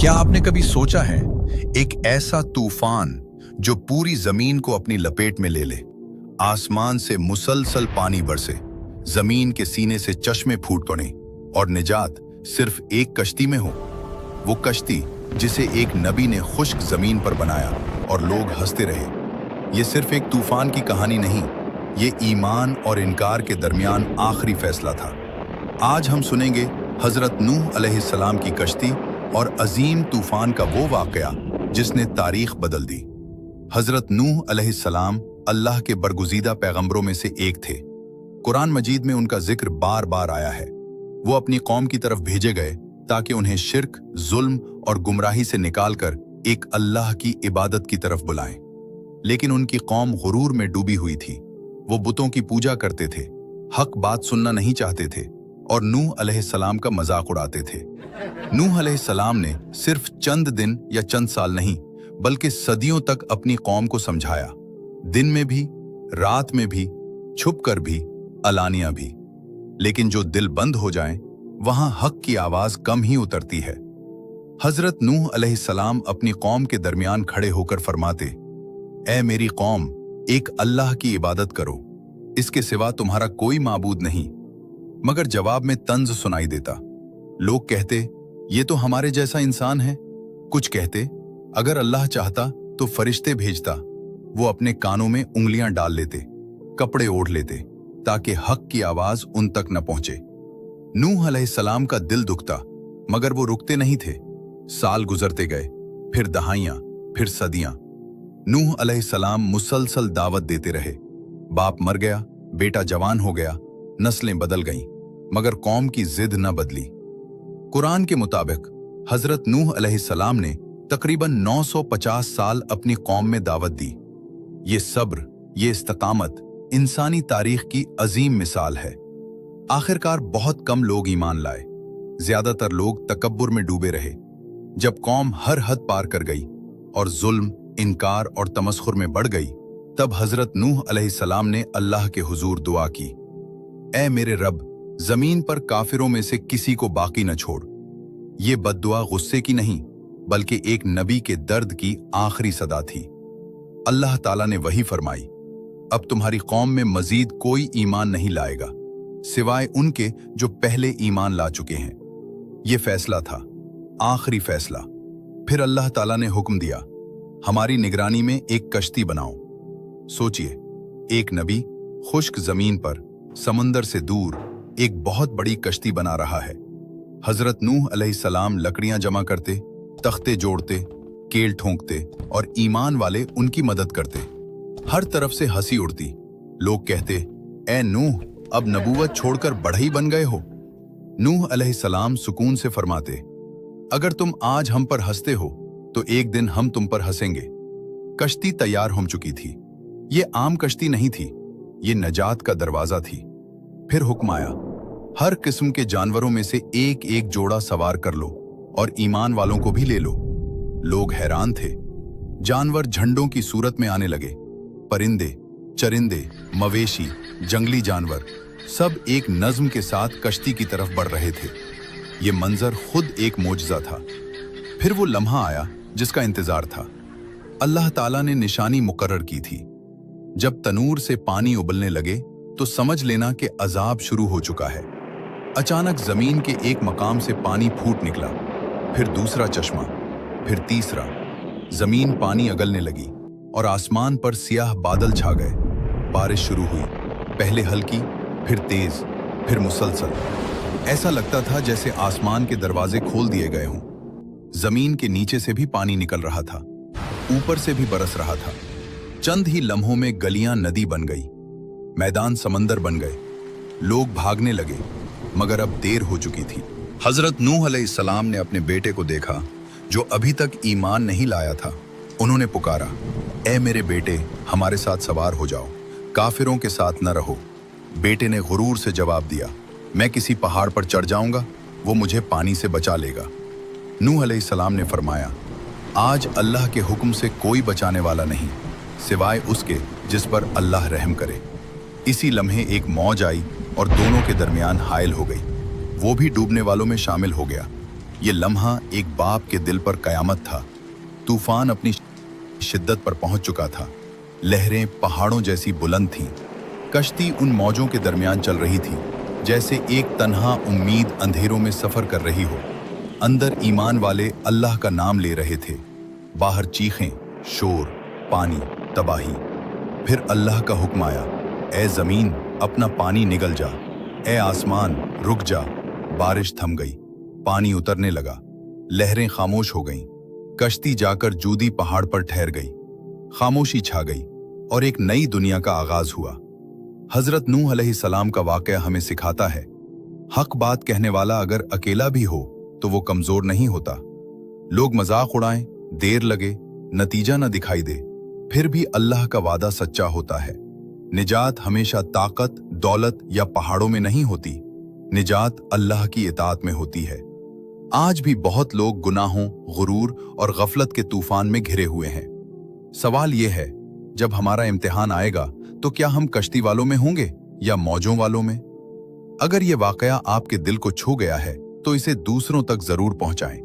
क्या आपने कभी सोचा है, एक ऐसा तूफान जो पूरी जमीन को अपनी लपेट में ले ले, आसमान से मुसलसल पानी बरसे, जमीन के सीने से चश्मे फूट पड़े और निजात सिर्फ एक कश्ती में हो। वो कश्ती जिसे एक नबी ने खुश्क जमीन पर बनाया और लोग हंसते रहे। ये सिर्फ एक तूफान की कहानी नहीं, ये ईमान और इनकार के दरमियान आखिरी फैसला था। आज हम सुनेंगे हजरत नूह अलैहिस्सलाम की कश्ती और अजीम तूफान का वो वाकया जिसने तारीख बदल दी। हजरत नूह अलैहिस्सलाम अल्लाह के बरगुजीदा पैगंबरों में से एक थे। कुरान मजीद में उनका जिक्र बार बार आया है। वो अपनी कौम की तरफ भेजे गए ताकि उन्हें शिर्क, जुल्म और गुमराही से निकालकर एक अल्लाह की इबादत की तरफ बुलाएं। लेकिन उनकी कौम गुरूर में डूबी हुई थी। वो बुतों की पूजा करते थे, हक बात सुनना नहीं चाहते थे और नूह अलैहिस्सलाम का मजाक उड़ाते थे। नूह अलैहिस्सलाम ने सिर्फ चंद दिन या चंद साल नहीं, बल्कि सदियों तक अपनी कौम को समझाया, दिन में भी, रात में भी, छुप कर भी, अलानिया भी। लेकिन जो दिल बंद हो जाएं, वहां हक की आवाज कम ही उतरती है। हजरत नूह अलैहिस्सलाम अपनी कौम के दरमियान खड़े होकर फरमाते, ऐ मेरी कौम, एक अल्लाह की इबादत करो, इसके सिवा तुम्हारा कोई माबूद नहीं। मगर जवाब में तंज सुनाई देता। लोग कहते, ये तो हमारे जैसा इंसान है। कुछ कहते, अगर अल्लाह चाहता तो फरिश्ते भेजता। वो अपने कानों में उंगलियां डाल लेते, कपड़े ओढ़ लेते, ताकि हक की आवाज उन तक न पहुंचे। नूह अलैहिस्सलाम का दिल दुखता, मगर वो रुकते नहीं थे। साल गुजरते गए, फिर दहाइयां, फिर सदियां। नूह अलैहिस्सलाम मुसलसल दावत देते रहे। बाप मर गया, बेटा जवान हो गया, नस्लें बदल गईं, मगर कौम की जिद न बदली। कुरान के मुताबिक हजरत नूह अलैहिस्सलाम ने तकरीबन 950 साल अपनी कौम में दावत दी। ये सब्र, ये इस्तकामत इंसानी तारीख की अजीम मिसाल है। आखिरकार बहुत कम लोग ईमान लाए, ज्यादातर लोग तकब्बुर में डूबे रहे। जब कौम हर हद पार कर गई और जुल्म, इनकार और तमस्खुर में बढ़ गई, तब हजरत नूह अलैहिस्सलाम ने अल्लाह के हुजूर दुआ की, ऐ मेरे रब, जमीन पर काफिरों में से किसी को बाकी न छोड़। ये बद्दुआ गुस्से की नहीं, बल्कि एक नबी के दर्द की आखिरी सदा थी। अल्लाह ताला ने वही फरमाई, अब तुम्हारी कौम में मजीद कोई ईमान नहीं लाएगा, सिवाय उनके जो पहले ईमान ला चुके हैं। ये फैसला था, आखिरी फैसला। फिर अल्लाह ताला ने हुक्म दिया, हमारी निगरानी में एक कश्ती बनाओ। सोचिए, एक नबी खुश्क जमीन पर, समंदर से दूर एक बहुत बड़ी कश्ती बना रहा है। हजरत नूह अलैहिस्सलाम लकड़ियां जमा करते, तख्ते जोड़ते, केल ठोंकते और ईमान वाले उनकी मदद करते। हर तरफ से हंसी उड़ती। लोग कहते, ऐ नूह, अब नबूवत छोड़कर बढ़ई बन गए हो। नूह अलैहिस्सलाम सुकून से फरमाते, अगर तुम आज हम पर हंसते हो तो एक दिन हम तुम पर हंसेंगे। कश्ती तैयार हो चुकी थी। ये आम कश्ती नहीं थी, ये नजात का दरवाजा थी। फिर हुक्म आया, हर किस्म के जानवरों में से एक एक जोड़ा सवार कर लो और ईमान वालों को भी ले लो। लोग हैरान थे। जानवर झंडों की सूरत में आने लगे। परिंदे, चरिंदे, मवेशी, जंगली जानवर सब एक नज्म के साथ कश्ती की तरफ बढ़ रहे थे। ये मंजर खुद एक मोजज़ा था। फिर वो लम्हा आया जिसका इंतजार था। अल्लाह ताला ने निशानी मुकर्रर की थी। जब तनूर से पानी उबलने लगे तो समझ लेना कि अजाब शुरू हो चुका है। अचानक जमीन के एक मकाम से पानी फूट निकला, फिर दूसरा चश्मा, फिर तीसरा। जमीन पानी अगलने लगी और आसमान पर सियाह बादल छा गए। बारिश शुरू हुई, पहले हल्की, फिर तेज, फिर मुसलसल। ऐसा लगता था जैसे आसमान के दरवाजे खोल दिए गए हों। जमीन के नीचे से भी पानी निकल रहा था, ऊपर से भी बरस रहा था। चंद ही लम्हों में गलियां नदी बन गई, मैदान समंदर बन गए। लोग भागने लगे, मगर अब देर हो चुकी थी। हजरत नूह अलैहिस्सलाम ने अपने बेटे को देखा जो अभी तक ईमान नहीं लाया था। उन्होंने पुकारा, ऐ मेरे बेटे, हमारे साथ सवार हो जाओ, काफिरों के साथ न रहो। बेटे ने गुरूर से जवाब दिया, मैं किसी पहाड़ पर चढ़ जाऊंगा, वो मुझे पानी से बचा लेगा। नूह अलैहिस्सलाम ने फरमाया, आज अल्लाह के हुक्म से कोई बचाने वाला नहीं, सिवाय उसके जिस पर अल्लाह रहम करे। इसी लम्हे एक मौज आई और दोनों के दरमियान हायल हो गई। वो भी डूबने वालों में शामिल हो गया। ये लम्हा एक बाप के दिल पर कयामत था। तूफान अपनी शिद्दत पर पहुंच चुका था। लहरें पहाड़ों जैसी बुलंद थीं। कश्ती उन मौजों के दरमियान चल रही थी जैसे एक तन्हा उम्मीद अंधेरों में सफर कर रही हो। अंदर ईमान वाले अल्लाह का नाम ले रहे थे, बाहर चीखें, शोर, पानी, तबाही। फिर अल्लाह का हुक्म आया, ए जमीन अपना पानी निगल जा, ए आसमान रुक जा। बारिश थम गई, पानी उतरने लगा, लहरें खामोश हो गईं। कश्ती जाकर जूदी पहाड़ पर ठहर गई। खामोशी छा गई और एक नई दुनिया का आगाज हुआ। हजरत नूह अलैहिस्सलाम का वाकया हमें सिखाता है, हक बात कहने वाला अगर अकेला भी हो तो वो कमजोर नहीं होता। लोग मजाक उड़ाएं, देर लगे, नतीजा न दिखाई दे, फिर भी अल्लाह का वादा सच्चा होता है। निजात हमेशा ताकत, दौलत या पहाड़ों में नहीं होती, निजात अल्लाह की इताअत में होती है। आज भी बहुत लोग गुनाहों, गुरूर और गफलत के तूफान में घिरे हुए हैं। सवाल यह है, जब हमारा इम्तिहान आएगा तो क्या हम कश्ती वालों में होंगे या मौजों वालों में? अगर ये वाकया आपके दिल को छू गया है तो इसे दूसरों तक जरूर पहुंचाएं।